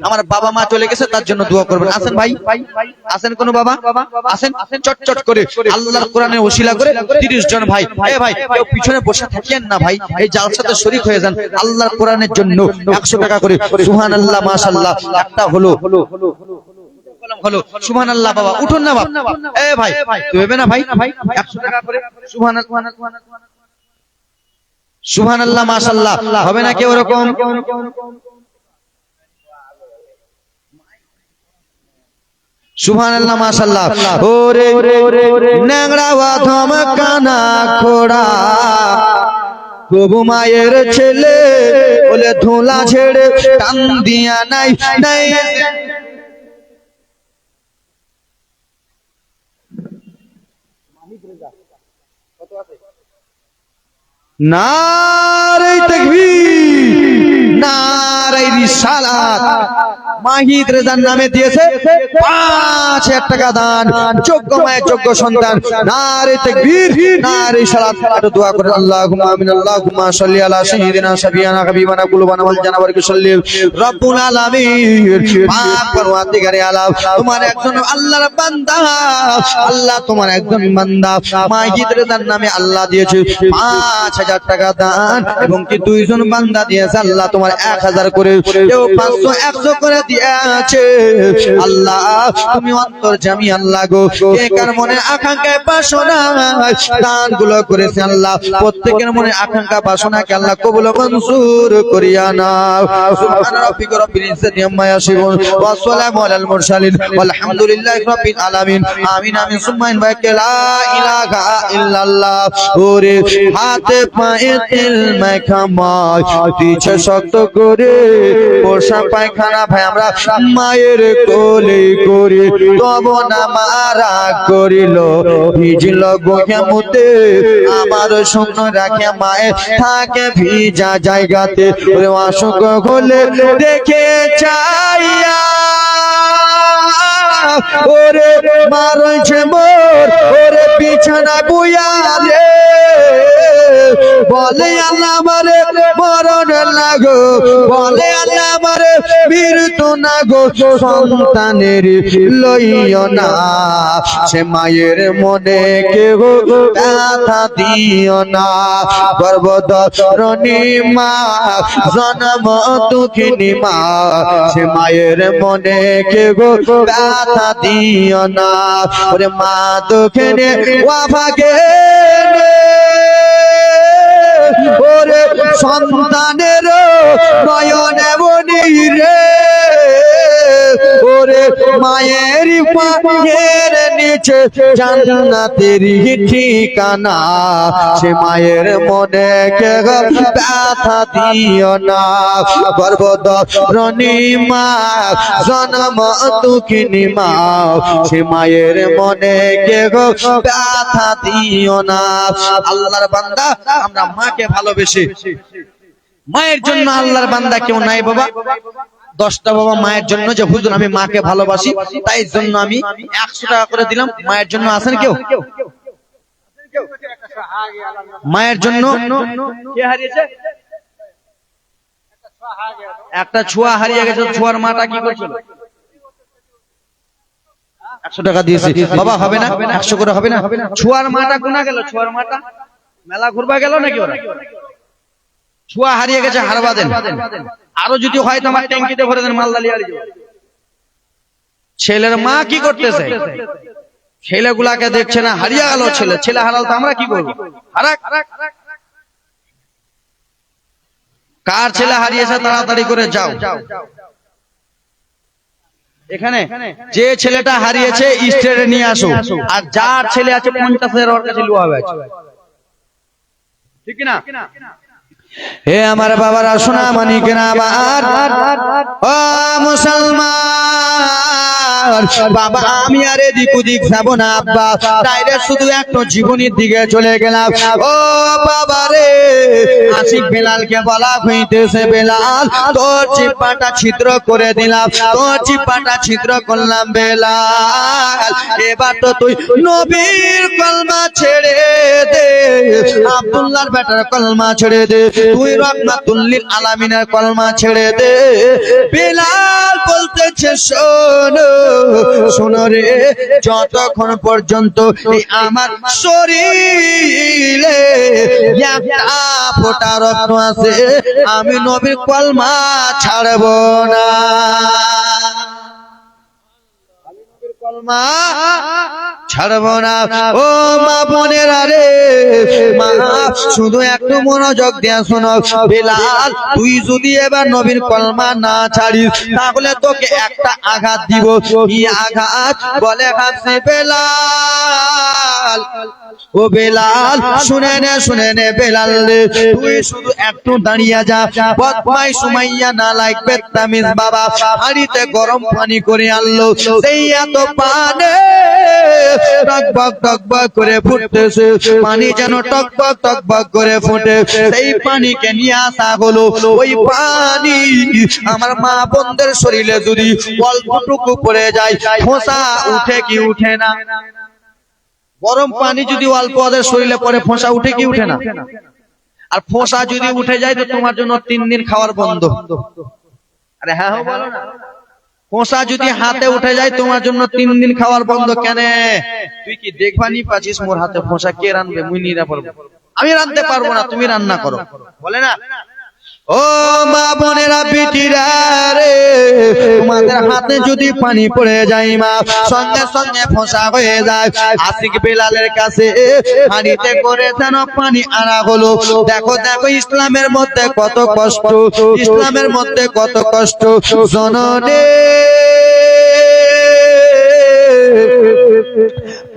আমার বাবা মা চলে গেছে তার জন্য দোয়া করবেন। আছেন ভাই? আছেন কোন বাবা? আছেন? চটচট করে আল্লাহর কোরআনের ওসিলা করে 30 জন ভাই। এ ভাই কেউ পিছনে বসে থাকিয়েন না ভাই, এই জালসাতে শরীক হয়ে যান। আল্লাহর কোরআনের জন্য 100 টাকা করে। সুবহানাল্লাহ, মাশাআল্লাহ। একটা হলো সুবহানাল্লাহ। বাবা উঠুন না বাবা। এ ভাই দেবে না ভাই 100 টাকা করে। সুবহানাল্লাহ, মাশাআল্লাহ। হবে না কেউ এরকম? সুবহানাল্লাহ, মাশাআল্লাহ। ওরে ন্যাংরা ওয়াধম কানা খোড়া, প্রভু মায়ের ছেলে বলে ধুলা ছেড়ে টান দিয়া নাই নাই। নারে তাকবীর, নারে রিসালাত। মাহিদ রেজার নামে দিয়েছে 5000 টাকা দান, যোগ্য মায়ের যোগ্য সন্তান। নারে তাকবীর, নারে রিসালাত। একটু দোয়া করেন। আল্লাহুম্মা আমিন। আল্লাহুম্মা সাল্লি আলা সাইয়্যিদিনা শাফিয়ানা হাবিবানা কুলুবানা ওয়াল জানাবারিক সাল্লিম। রব্বুল আলামিন, পাক পরওয়ারদিগারে আলাম, তোমার একজন আল্লাহর বান্দা, আল্লাহ তোমার একজন বান্দা মাহিদ রেজার নামে আল্লাহ দিয়েছে 5000 টাকা দান, এবং কি 2 জন বান্দা দিয়েছে আল্লাহ তোমার 1000 করে, কেউ 500 100 করে দিয়েছে। আল্লাহ তুমি অন্তর্যামী আল্লাহ গো, কে কার মনে আকাঙ্ক্ষা বাসনা দান গুলো করেছে আল্লাহ, প্রত্যেকের মনে আকাঙ্ক্ষা বাসনাকে আল্লাহ কবুল ও মঞ্জুর করিয়া নাও। সুবহান রাব্বিকা রাব্বিল ইজ্জাতি আম্মা ইয়াসিফুন ওয়া সালামু আলাল মুরসালিন ওয়ালহামদুলিল্লাহি রাব্বিল আলামিন। আমিন আমিন সুম্মা ইন বাকা লা ইলাহা ইল্লাল্লাহ। ওরে হাতে পায়ে তেল মাখা মায়, পিছে শক্ত করে পোষা পায়খানা ভাই আমরা মায়ের কোলে করে, তব না মারা করিল ভিজল গোয়ামুতে, আমার শূন্য রাখে মায়ের থাকে ভিজা জায়গাতে। ওরে অসুখ হলে দেখে চাইয়া, ওরে মারছে মোর ওরে বিছানা বুয়া রে, বলে আল্লাহ মারে মরণ লাগো, বলে আল্লাহ মারে মৃত্যু না গো, সন্তানের লইও না, সে মায়ের মনে কেহ ব্যথা দিও না। গর্ভধারণী মা, জন্ম দুঃখিনী মা, সে মায়ের মনে কেহ ব্যথা দিও না। ওরে মা দুঃখিনী ওয়াফাকে, ওরে সন্তানের নয়নে মনি রে, ও ওরে মায়ের পায়ের নিচে জান্নাতের ঠিকানা, সে মায়ের মনে কে ব্যথা দিও না। গর্ভধারিণী মা জন্ম দুঃখিনী মা, সে মায়ের মনে কে ব্যথা দিও না। আল্লাহর বান্দা, আমরা মাকে ভালোবেসে, মায়ের জন্য আল্লাহর বান্দা কেউ নাই বাবা। 10টা বাবা মায়ের জন্য যে হুজুর আমি মাকে ভালোবাসি, তাই জন্য আমি 100 টাকা করে দিলাম। মায়ের জন্য আছেন কেউ? মায়ের জন্য কে হারিয়েছে? একটা ছোঁয়া হারিয়ে গেছে। ছোঁয়ার মাটা কি করছিল? 100 টাকা দিয়েছি বাবা। হবে না? 100 করে হবে না? ছোঁয়ার মাটা কোনা গেল? ছোঁয়ার মাটা মেলা ঘুরবা গেল নাকি? ওরা ছোঁয়া হারিয়ে গেছে, হারবা দেন। আরো যদি হয় তো আমার ট্যাঙ্কিতে ভরে দেন, মালদালি আর ছেলের মা কি করতেছে? ছেলেগুলাকে দেখছে না, হারিয়ে গেল ছেলে। ছেলে হারাল তো আমরা কি করবো? কার ছেলে হারিয়েছে তাড়াতাড়ি করে যাও। এখানে যে ছেলেটা হারিয়েছে স্টেটে নিয়ে আসো, আর যার ছেলে আছে 50,000 ওর কাছে লুয়া হবে, ঠিক না? হে আমার বাবারা, সোনা মানিকেরা আমার, ও মুসলমান বাবা, আমি আর এদিক ওদিক যাব না আব্বা, ডাইরেক্ট শুধু একটু জীবনের দিকে চলে গেলাম। ও বাবা রে, আশিক বেলালকে বলা হইতেছে, বেলাল তোর জিহ্বাটা ছিদ্র করে দিলাম, তোর জিহ্বাটা ছিদ্র করলাম বেলাল, এবার তো তুই নবীর কলমা ছেড়ে দে, আব্দুল্লাহর বেটার কলমা ছেড়ে দে, তুই রহমাতুল লিল আলামিনের কলমা ছেড়ে দে। বেলাল বলতেছে, শোনো শোনো রে, যতক্ষণ পর্যন্ত এই আমার শরীরে একটা ফোঁটা রক্ত আছে, আমি নবীর কলমা ছাড়ব না, ছাড়ব না। ও মা বোনেরা রে, মা শুধু একটু মনোযোগ দিয়ে শোনো, বেলাল তুই যদি এবার নবীর কলমা না ছাড়িস, তাহলে তোকে একটা আঘাত দিব। কি আঘাত? বলে হাসে বেলাল, ও বেলাল শুনে নে বেলাল রে, তুই শুধু একটু দাঁড়িয়ে যা। বদমাই সুমাইয়া না লাগবে তামিজ বাবা হাড়িতে গরম পানি করে আনলো, সেই এত পানি টকবক টকবক করে ফুটতেছে, পানি যেন টকবক টকবক করে ফুটে, সেই পানিকে নিয়ে আসা হলো। ওই পানি আমার মা বোনদের শরীরে যদি অল্পটুকু পড়ে যায়, ফোঁসা উঠে কি উঠে না? গরম পানি যদি অল্প ওদের শরীরে পড়ে, ফোঁসা উঠে কি উঠে না? আর ফোঁসা যদি উঠে যায় তো তোমার জন্য 3 দিন খাওয়ার বন্ধ। আরে হ্যাঁ বলো না। ফোঁসা যদি হাতে উঠে যায় তোমার জন্য 3 দিন খাওয়ার বন্ধ। কেন? তুই কি দেখবানি পাচ্ছিস মোর হাতে ফোঁসা? কে রানবে? মুই নিরা পারবো? আমি রানতে পারবো না, তুমি রান্না করো, বলে না? ও মা বোনেরা বিটিরা রে, তোমাদের হাতে যদি পানি পড়ে যায় মা, সঙ্গে সঙ্গে ফোঁসা হয়ে যায়। আশিক বেলালের কাছে হাঁড়িতে করে যেন পানি আনা হলো। দেখো দেখো ইসলামের মধ্যে কত কষ্ট, ইসলামের মধ্যে কত কষ্ট। জননে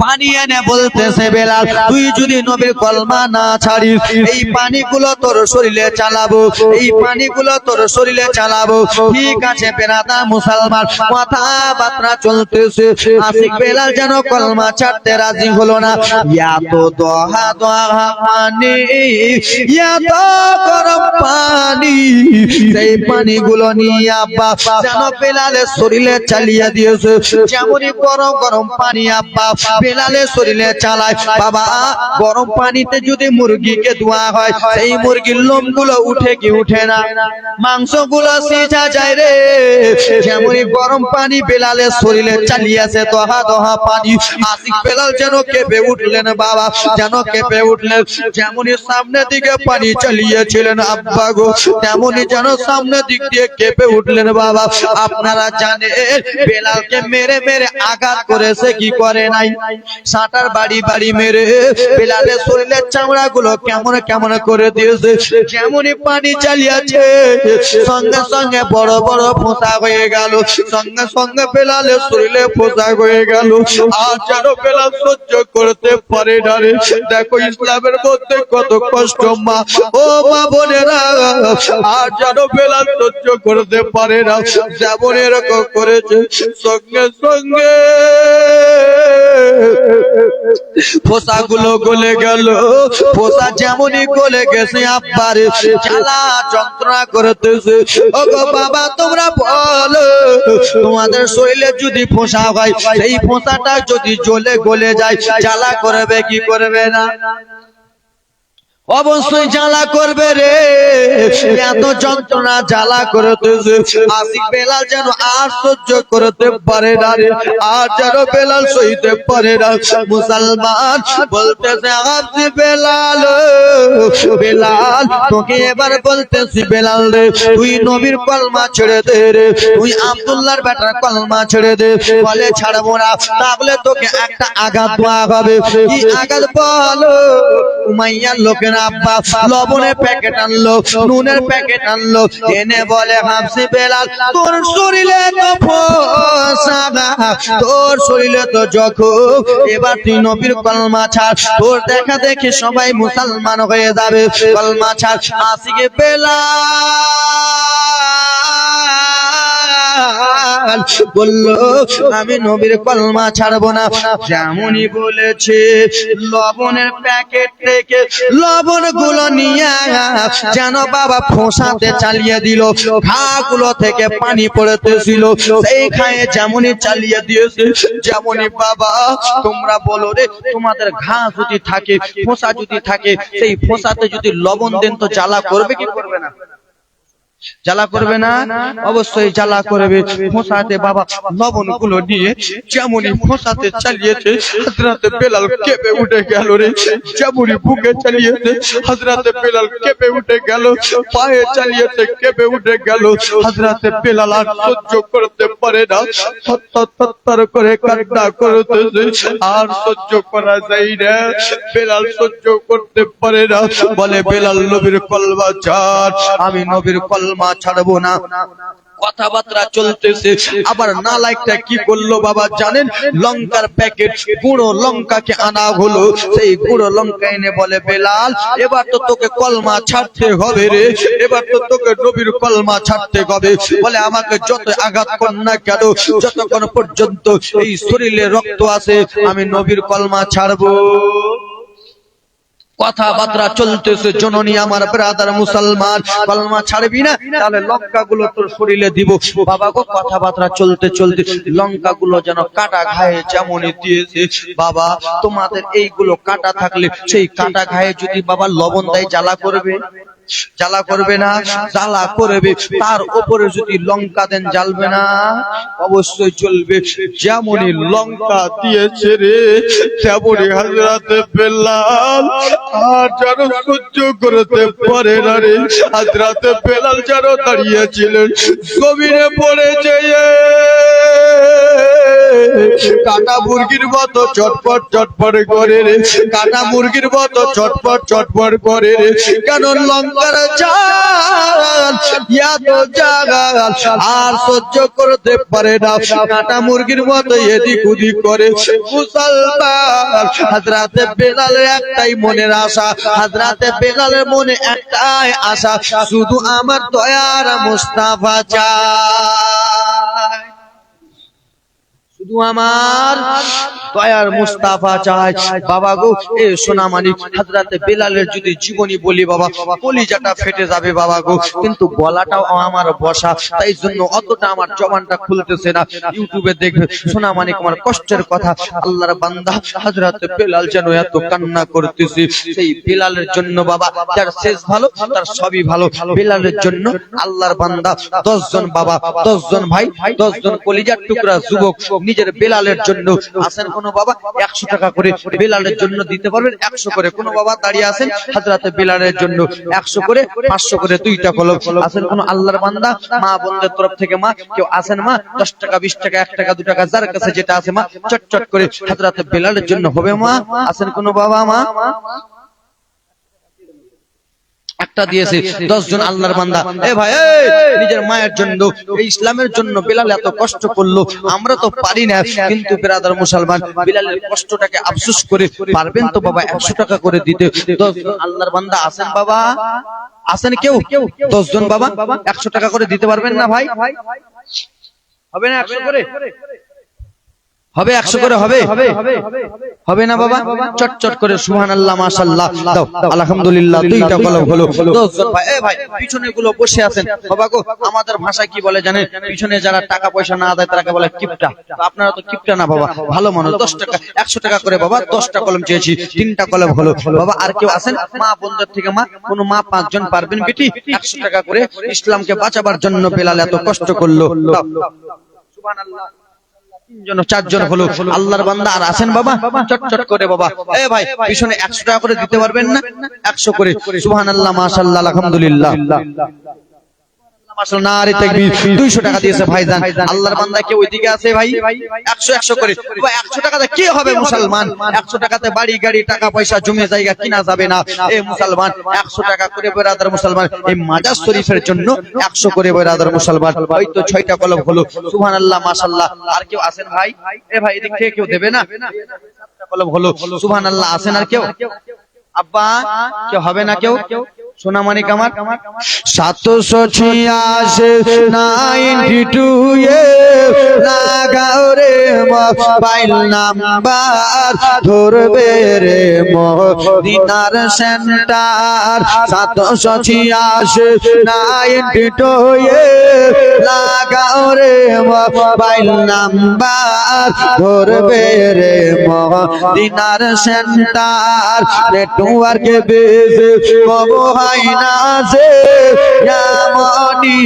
পানি এনে বলতেছে, বেলাল তুই যদি নবীর কলমা না ছাড়িস, এই পানিগুলো তোর শরীরে চালাবো, এই পানিগুলো তোর শরীরে চালাবো। ঠিক আছে বেরাদা মুসলমান, কথাবার্তা চলতেছে। আশিক বেলাল যেন কলমা ছাড়তে রাজি হলো না। ইয়া তো দহা দহা পানি, ইয়া তো গরম পানি, সেই পানিগুলো নিয়ে আব্বা যেন বেলালের শরীরে চালিয়ে দিয়েছে। যেমনই গরম গরম পানি আব্বা বেলালের শরীরে চালায়। বাবা গরম পানিতে যদি মুরগিকে ধোয়া হয়, সেই মুরগির লোমগুলো উঠে কি উঠে না? মাংসগুলো সিঝা যায় রে। যেমনই গরম পানি বেলালের শরীরে চালিয়েছে, দহা দহা পানি, আশিক বেলাল যেন কেঁপে উঠলেন বাবা, যেন কেঁপে উঠলেন। যেমনই সামনের দিকে পানি চালিয়েছিলেন আব্বা গো, তেমনই যেন সামনের দিক দিয়ে কেঁপে উঠলেন বাবা। আপনারা জানেন বেলালকে মেরে মেরে আঘাত করেছে কি করে নাই? সাঁটার বাড়ি বাড়ি মেরে বেলালের শরীরের চামড়া গুলো কেমন কেমন করে দিয়েছে। যেমনই পানি চালিয়েছে সঙ্গে সঙ্গে বড় বড় ফোঁসা হয়ে গেল, সঙ্গে সঙ্গে বেলালের শরীরে ফোঁসা হয়ে গেল। আর যেন বেলাল সহ্য করতে পারে না রে। দেখো ইসলামের মধ্যে কত কষ্ট মা, ও মা বোনেরা, আর যেন বেলাল সহ্য করতে পারে না, যেমন এরকম করেছে সঙ্গে সঙ্গে ফোঁসা গুলো গলে গেল। ফোঁসা যেমনই গলে গেছে আব্বারে জ্বালা যন্ত্রণা করতেছে। ওগো বাবা তোমরা বলো, তোমাদের শরীরে যদি ফোঁসা হয়, সেই ফোঁসাটা যদি জ্বলে গলে যায়, জ্বালা করবে কি করবে না? অবশ্যই জ্বালা করবে রে। এত যন্ত্রণা জ্বালা করতেছে, আশিক বেলাল যেন আর সহ্য করতে পারে না রে, আর যেন বেলাল সইতে পারে না। মুসলমান বলতেছে আশিক বেলাল, বেলাল তোকে এবার বলতেছি বেলাল রে, তুই নবীর কলমা ছেড়ে দে রে, তুই আব্দুল্লাহর বেটার কলমা ছেড়ে দে। বলে ছাড়বো না, তাহলে তোকে একটা আঘাত দেওয়া হবে। কি আঘাত বলো? উমাইয়ার লোকের আব্বা লবণের প্যাকেট আনলো, নুনের প্যাকেট আনলো, এনে বলে হাফসি বেলাল তোর শরীরে তো ফোঁসা, তোর শরীরে তো জখম, এবার তুই নবীর কলমা ছাড়, তোর দেখা দেখি সবাই মুসলমান হয়ে যাবে। কলমা ছাড়। আশিক বেলাল বলল আমি নবীর কলমা ছাড়বো না। যেমনই বলেছে লবণের প্যাকেট থেকে লবণ গুলো নিয়ে যেন বাবা ফোঁসাতে চালিয়ে দিল। ঘা গুলো থেকে পানি পড়তেছিল, সেই খায়ে যেমনই চালিয়ে দিয়েছে। যেমনই বাবা তোমরা বলো রে, তোমাদের ঘা যদি থাকে, ফোঁসা যদি থাকে, সেই ফোঁসাতে যদি লবণ দেন তো জ্বালা করবে কি করবে না? জ্বালা করবে না? অবশ্যই জ্বালা করবে। ফোঁসাতে বাবা লবণ গুলো নিয়ে যেমনই ফোঁসাতে চালিয়েছে, হযরতে বেলাল কেঁপে উঠে গেল রে। যেমনই বুকে চালিয়েছে, হযরতে বেলাল কেঁপে উঠে গেল, পায়ে চালিয়েছে কেঁপে উঠে গেল। হযরতে বেলাল আর সহ্য করতে পারে না, থরথর করে কান্না করতেছে। আর সহ্য করা যায় না, বেলাল সহ্য করতে পারে না। বলে বেলাল নবীর কলমা ছাড়, আমি নবীর কলমা ছাড়বো না। কথাবার্তা চলতেছে। আবার নালাইকটা কি করলো বাবা জানেন? লঙ্কার প্যাকেট, গুঁড়ো লঙ্কাকে আনা হলো। সেই গুঁড়ো লঙ্কা এনে বলে বেলাল এবার তো তোকে কলমা ছাড়তে হবে রে, এবার তো তোকে নবীর কলমা ছাড়তে হবে। বলে আমাকে যত আঘাত কর না কেন, যতক্ষণ পর্যন্ত এই শরীরে রক্ত আছে, আমি নবীর কলমা ছাড়বো। কথাবার্তা চলতেছে। জননী আমার ব্রাদার মুসলমান, কলমা ছাড়বি না তাহলে লঙ্কা গুলো তোর শরীরে দিব। বাবা গো কথাবার্তা চলতে চলতে লঙ্কা গুলো যেন কাটা ঘায়ে যেমনই দিয়েছে। বাবা তোমাদের এইগুলো কাটা থাকলে সেই কাটা ঘায়ে যদি বাবা লবণ দেয় জ্বালা করবে? জ্বালা করবে না? জ্বালা করবে। তার উপরে যদি লঙ্কা দেন জ্বালবে না? অবশ্যই চলবে। যেমনই লঙ্কা দিয়েছে রে, তেমনই হযরতে বেলাল আর যেন সহ্য করতে পারে না রে। হযরতে বেলাল যেন দাঁড়িয়েছিলেন, জমিনে পড়ে যেয়ে কাটা মুরগির মতো চটপট চটপট করে রে, কাটা মুরগির মতো চটপট চটপট করে রে। কেন লঙ্কার জাল এত জাগাল আর সহ্য করতে পারে না, কাটা মুরগির মতো এদিক ওদিক করে। মুসলমান হযরতে বেলালের একটাই মনের আশা, হযরতে বেলালের মনে একটাই আশা, শুধু আমার দয়ার মুস্তাফা চাই, শুধু আমার দয়ার মুস্তাফা চাই। বাবা গো এ সোনামানিক হযরতে বেলালের যদি জীবনী বলি বাবা কলিজাটা ফেটে যাবে বাবা গো, কিন্তু গলাটাও আমার বসা, তাই জন্য অতটা আমার জবানটা খুলতেছে না। ইউটিউবে দেখবে সোনামানিক আমার কষ্টের কথা। আল্লাহর বান্দা হযরতে বেলাল যেন এত কান্না করতেছে, সেই বেলালের জন্য বাবা তার শেষ ভালো, তার সবই ভালো। বেলালের জন্য আল্লাহর বান্দা 10 জন বাবা, 10 জন ভাই, 10 জন কলিজার টুকরা যুবক নিজের বেলালের জন্য আসেন। কোন কোনো বাবা 100 টাকা করে বেলালের জন্য দিতে পারবেন, 100 করে। কোনো বাবা দাঁড়িয়ে আছেন হযরত বেলালের জন্য 100 করে, 500 করে দুইটা কলম। আছেন কোন আল্লাহর বান্দা মা বোনদের তরফ থেকে মা কেউ আছেন মা 10 টাকা 20 টাকা 1 টাকা 2 টাকা যার কাছে যেটা আছে মা চটচট করে হযরত বেলালের জন্য হবে মা? আছেন কোন বাবা মা? একটা দিয়েছে 10 জন আল্লাহর বান্দা। এ ভাই নিজের মায়ের জন্য এই ইসলামের জন্য বেলাল এত কষ্ট করলো, আমরা তো পারি না, কিন্তু ব্রাদার মুসলমান বেলালের কষ্টটাকে আফসোস করে পারবেন তো বাবা 100 টাকা করে দিতে? 10 জন আল্লাহর বান্দা আছেন বাবা? আছেন কেউ? 10 জন বাবা 100 টাকা করে দিতে পারবেন না ভাই? হবে না 100 করে? হবে 100 করে? হবে হবে না বাবা? চটচট করে সুবহানাল্লাহ মাশাআল্লাহ দাও, আলহামদুলিল্লাহ। দুইটা কলম হলো 10 জন ভাই। এ ভাই পিছনে গুলো বসে আছেন বাবা গো, আমাদের ভাষায় কি বলে জানেন? পিছনে যারা টাকা পয়সা না দেয় তারাকে বলে কিপটা। তো আপনারা তো কিপটা না বাবা, ভালো মানুষ। 10 টাকা 100 টাকা করে বাবা 10টা কলম চেয়েছি, 3টা কলম হলো বাবা। আর কেউ আছেন মা বোনদের থেকে মা কোন মা 5 জন পারবেন বেটি? 100 টাকা করে ইসলামকে বাঁচাবার জন্য বেলাল এত কষ্ট করলো। দাও সুবহানাল্লাহ। 3 জন 4 জন হলো আল্লাহর বান্দা। আর আছেন বাবা চটচট করে বাবা। এ ভাই পিছনে 100 টাকা করে দিতে পারবেন না? 100 করে সুবহানাল্লাহ মাশাআল্লাহ আলহামদুলিল্লাহ। নারে তাকবীর। 200 টাকা দিয়েছে ভাইজান আল্লাহর বান্দা। কেউ ওইদিকে আছে ভাই? 100 করে। ভাই 100 টাকাতে কি হবে মুসলমান? 100 টাকাতে বাড়ি গাড়ি টাকা পয়সা জমি জায়গা কিনা যাবে না। এ মুসলমান 100 টাকা করে ব্রাদার মুসলমান এই মাজার শরীফের জন্য 100 করে ব্রাদার মুসলমান। ওই তো 6টা কলম হলো সুবহানাল্লাহ মাশাআল্লাহ। আর কেউ আছেন ভাই? এ ভাই এদিক থেকে কেউ দেবে না? 7টা কলম হলো সুবহানাল্লাহ। আছেন আর কেউ? আব্বা কেউ হবে না কেউ? সোনামানিক আমার 786 এ লাগাও রে মোবাইল নাম্বার, ধরবে রে মদিনার সেন্টার। 786 এ লাগাও রে মোবাইল নাম্বার, ধরবে রে মদিনার সেন্টার। নেটওয়ার্কে বেজে কবো না যে ইয়ামনি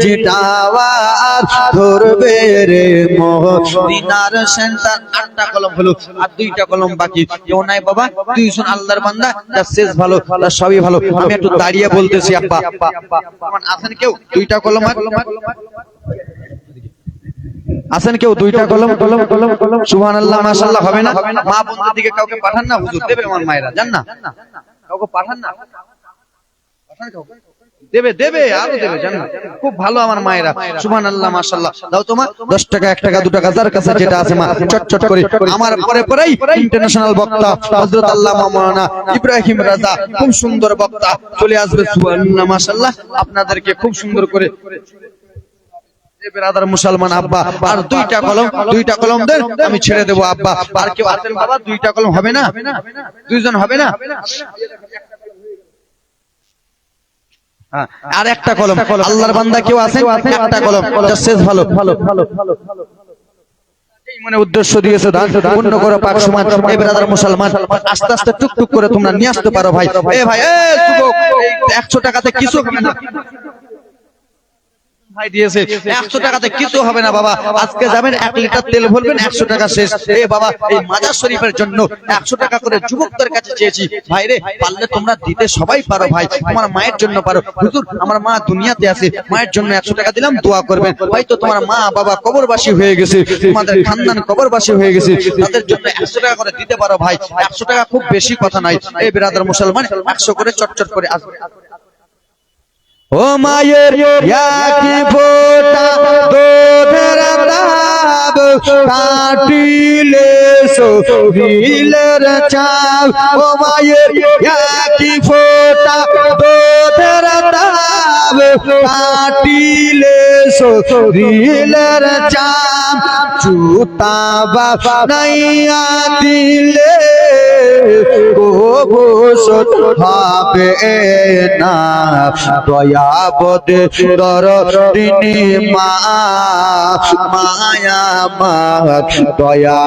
যে টাওয়ার, ধরবে রে মদিনার সেন্টার। 8টা কলম হলো আর 2টা কলম বাকি। কেউ নাই বাবা? 2 জন আল্লাহর বান্দা। যা শেষ ভালো তা সবই ভালো। আমি একটু দাঁড়িয়ে বলতেছি আব্বা। আছেন কেউ? 2টা কলম আছেন কেউ? 2টা কলম সুবহানাল্লাহ মাশাআল্লাহ। হবে না? মা বোনদের দিকে কাউকে পাঠান না, হুজুর দেবে আমার মায়েরা, জান না? কাউকে পাঠান না, দেবে দেবে আরো দেবে, জান না? খুব ভালো আমার মায়েরা সুবহানাল্লাহ মাশাআল্লাহ। দাও তোমা 10 টাকা 1 টাকা 2 টাকা যার কাছে যেটা আছে মা চটচট করে। আমার পরেই ইন্টারন্যাশনাল বক্তা হযরত আল্লামা মাওলানা ইব্রাহিম রাজা, খুব সুন্দর বক্তা চলে আসবে সুবহানাল্লাহ মাশাআল্লাহ। আপনাদেরকে খুব সুন্দর করে ব্রাদার মুসলমান আব্বা। আর 2টা কলম দেন, আমি ছেড়ে দেবো আব্বা। আর কেউ আছেন বাবা? 2টা কলম হবে না? 2 জন হবে না? আর 1টা কলম আল্লাহর বান্দা কেউ আছেন? 1টা কলম শেষ ভালো। এই মনে উদ্দেশ্য দিয়েছে দান পূর্ণ করো পাক সমান। এই ব্রাদার মুসলমান আস্তে আস্তে টুকটুক করে তোমরা নিয়ে আসতে পারো ভাই। এ ভাই এ যুবক 100 টাকাতে কিছু হবে না ভাই দিয়েছে। 100 টাকাতে কিছু হবে না বাবা। আজকে যাবেন 1 লিটার তেল ভরবেন 100 টাকা শেষ। এ বাবা এই মাজার শরীফের জন্য 100 টাকা করে যুবকদের কাছে চেয়েছি ভাই রে, পারলে তোমরা দিতে সবাই পারো ভাই। তোমার মায়ের জন্য পারো, হুজুর আমার মা দুনিয়াতে আছে, মায়ের জন্য 100 টাকা দিলাম, দোয়া করবেন। হয়তো তোমার মা বাবা কবরবাসী হয়ে গেছে, তোমাদের খানদান কবরবাসী হয়ে গেছে, তাদের জন্য 100 টাকা করে দিতে পারো ভাই। 100 টাকা খুব বেশি কথা নয়। এই ব্রাদার মুসলমান 100 করে চটচট করে আসবে। ও মায়ের একই ফোঁটা দুধের দাব, কাটিলে শরীরের চাপ। ও মায়ের একই ফোঁটা দুধের দাব, কাটিলে শরীরের চাপ। জুতা বানাইয়া দিলে কবু হবে না, দয়াবদে দরদিনী মা, মায়া মা দয়া।